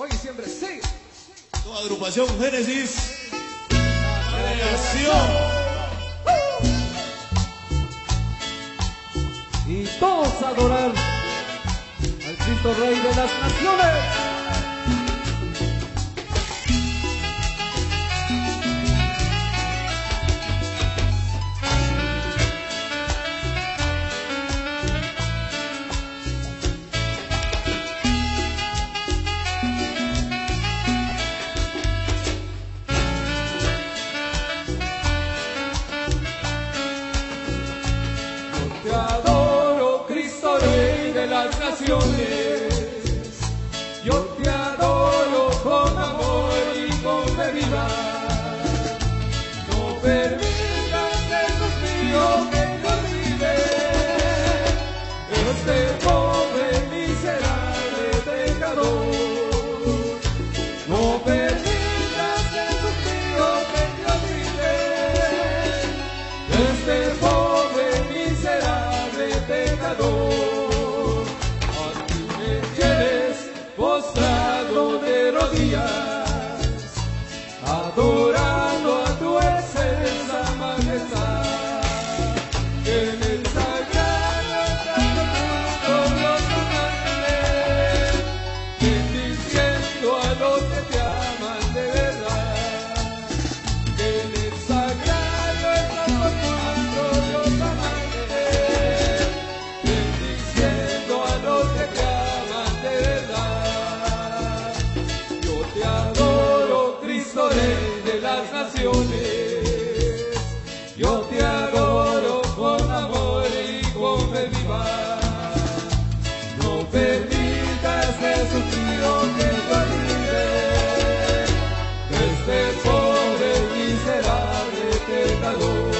Hoy y siempre sí. Toda agrupación Génesis. Nación. Y todos a adorar al Cristo Rey de las Naciones. Te adoro, Cristo Rey de las Naciones. Yo te adoro con amor y con fe viva. No permitas, Jesús mío, que te olvide este pobre miserable pecador. No permitas, Jesús mío, que te olvide este pobre miserable pecador. Aquí me tienes postrado de rodillas, adorando a tu excelsa majestad. En el sagrado sacramento los ángeles, bendiciendo a los que te aman de verdad. En el sagrado sacramento los ángeles, bendiciendo a los que te aman de verdad. Yo te adoro, Cristo Rey de las Naciones. Yo te adoro con amor y con fe viva. No permitas, Jesús mío, que te olvide este pobre miserable pecador.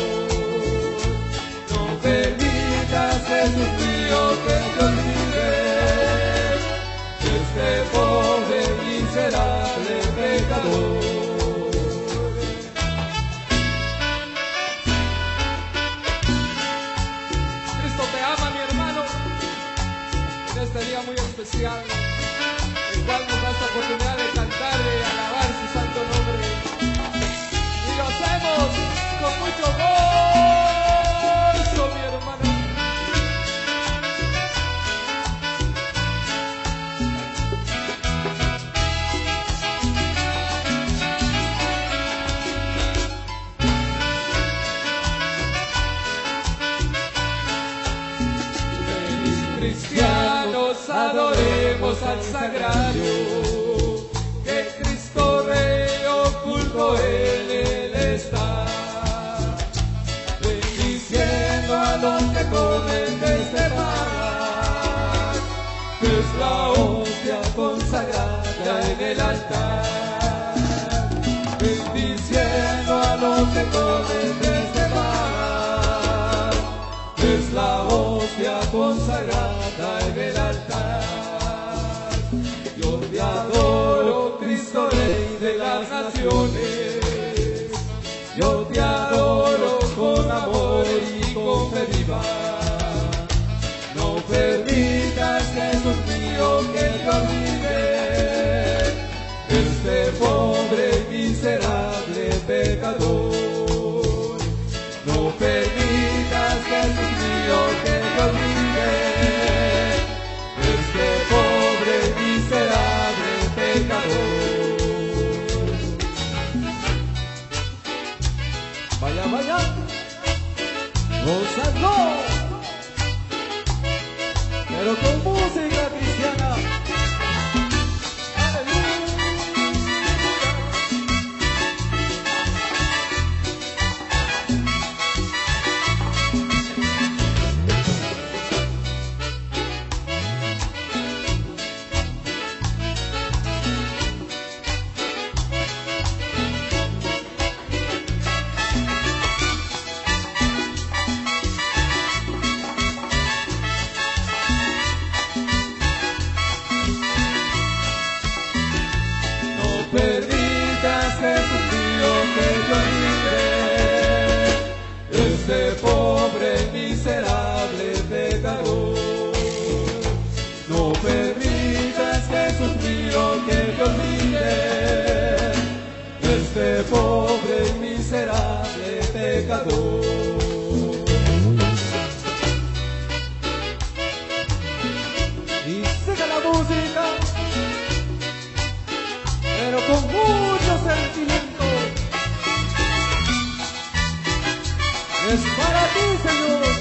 No permitas, Jesús mío, que te olvide este pobre miserable pecador. Cristo te ama, mi hermano, en este día muy especial, el cual nos da esta oportunidad de cantar, de alabar su santo nombre. Y lo hacemos con mucho gozo, mi hermano. Cristianos, adoremos al sagrario, que Cristo Rey oculto en él está, bendiciendo a los que comen de este pan, que es la hostia consagrada en el altar, bendiciendo a los que comen de este pan, que es la hostia consagrada en el altar. Yo te adoro, Cristo Rey de las Naciones. Yo te adoro con amor y con fe viva. No permitas, Jesús mío, que te olvide este pobre miserable pecador. No permitas, Jesús mío, que te olvide este pobre miserable pecador. Vaya, vaya, gozando, pero con música cristiana. de pobre y miserable pecador. Y sigue la música, pero con mucho sentimiento. Es para ti, Señor.